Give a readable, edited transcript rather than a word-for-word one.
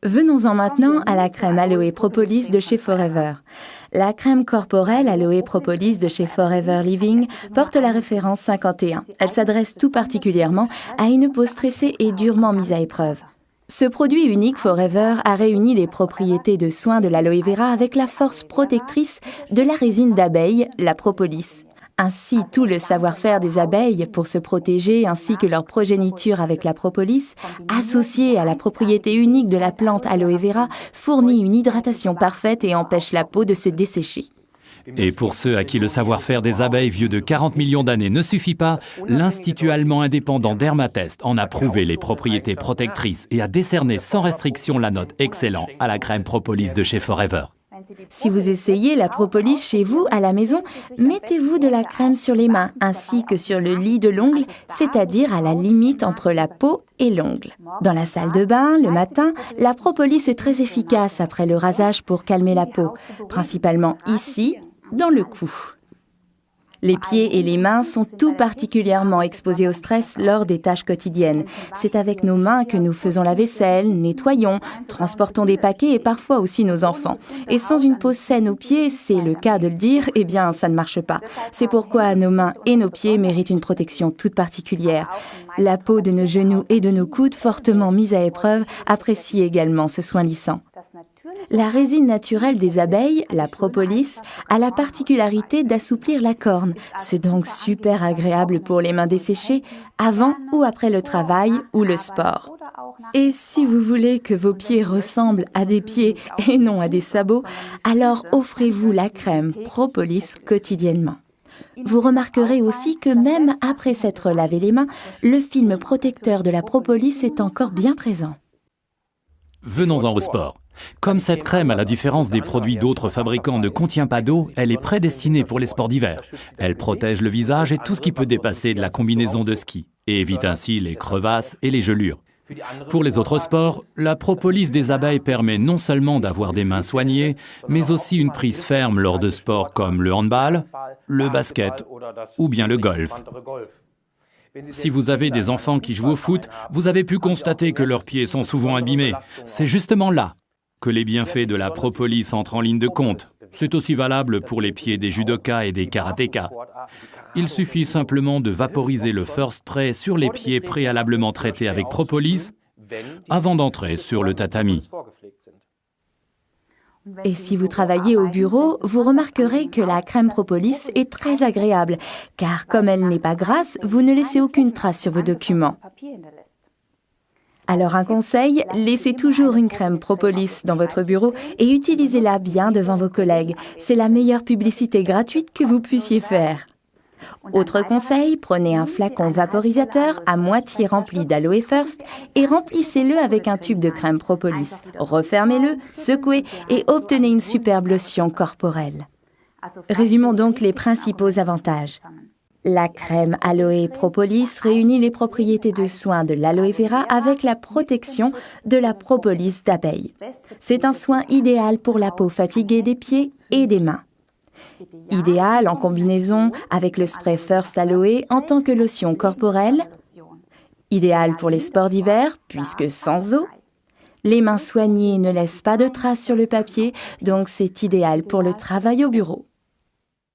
Venons-en maintenant à la crème Aloe Propolis de chez Forever. La crème corporelle Aloe Propolis de chez Forever Living porte la référence 51. Elle s'adresse tout particulièrement à une peau stressée et durement mise à épreuve. Ce produit unique Forever a réuni les propriétés de soins de l'aloe vera avec la force protectrice de la résine d'abeille, la propolis. Ainsi, tout le savoir-faire des abeilles pour se protéger ainsi que leur progéniture avec la propolis, associé à la propriété unique de la plante aloe vera, fournit une hydratation parfaite et empêche la peau de se dessécher. Et pour ceux à qui le savoir-faire des abeilles vieux de 40 millions d'années ne suffit pas, l'Institut allemand indépendant Dermatest en a prouvé les propriétés protectrices et a décerné sans restriction la note excellent à la crème propolis de chez Forever. Si vous essayez la propolis chez vous, à la maison, mettez-vous de la crème sur les mains ainsi que sur le lit de l'ongle, c'est-à-dire à la limite entre la peau et l'ongle. Dans la salle de bain, le matin, la propolis est très efficace après le rasage pour calmer la peau, principalement ici, dans le cou. Les pieds et les mains sont tout particulièrement exposés au stress lors des tâches quotidiennes. C'est avec nos mains que nous faisons la vaisselle, nettoyons, transportons des paquets et parfois aussi nos enfants. Et sans une peau saine aux pieds, c'est le cas de le dire, eh bien ça ne marche pas. C'est pourquoi nos mains et nos pieds méritent une protection toute particulière. La peau de nos genoux et de nos coudes, fortement mise à épreuve, apprécie également ce soin lissant. La résine naturelle des abeilles, la propolis, a la particularité d'assouplir la corne. C'est donc super agréable pour les mains desséchées, avant ou après le travail ou le sport. Et si vous voulez que vos pieds ressemblent à des pieds et non à des sabots, alors offrez-vous la crème propolis quotidiennement. Vous remarquerez aussi que même après s'être lavé les mains, le film protecteur de la propolis est encore bien présent. Venons-en au sport. Comme cette crème, à la différence des produits d'autres fabricants, ne contient pas d'eau, elle est prédestinée pour les sports d'hiver. Elle protège le visage et tout ce qui peut dépasser de la combinaison de ski, et évite ainsi les crevasses et les gelures. Pour les autres sports, la propolis des abeilles permet non seulement d'avoir des mains soignées, mais aussi une prise ferme lors de sports comme le handball, le basket ou bien le golf. Si vous avez des enfants qui jouent au foot, vous avez pu constater que leurs pieds sont souvent abîmés. C'est justement là que les bienfaits de la propolis entrent en ligne de compte. C'est aussi valable pour les pieds des judokas et des karatékas. Il suffit simplement de vaporiser le fur spray sur les pieds préalablement traités avec propolis avant d'entrer sur le tatami. Et si vous travaillez au bureau, vous remarquerez que la crème propolis est très agréable, car comme elle n'est pas grasse, vous ne laissez aucune trace sur vos documents. Alors un conseil, laissez toujours une crème propolis dans votre bureau et utilisez-la bien devant vos collègues. C'est la meilleure publicité gratuite que vous puissiez faire. Autre conseil, prenez un flacon vaporisateur à moitié rempli d'Aloe First et remplissez-le avec un tube de crème propolis. Refermez-le, secouez et obtenez une superbe lotion corporelle. Résumons donc les principaux avantages. La crème Aloe Propolis réunit les propriétés de soins de l'aloe vera avec la protection de la propolis d'abeille. C'est un soin idéal pour la peau fatiguée des pieds et des mains. Idéal en combinaison avec le spray First Aloe en tant que lotion corporelle. Idéal pour les sports d'hiver puisque sans eau. Les mains soignées ne laissent pas de traces sur le papier, donc c'est idéal pour le travail au bureau.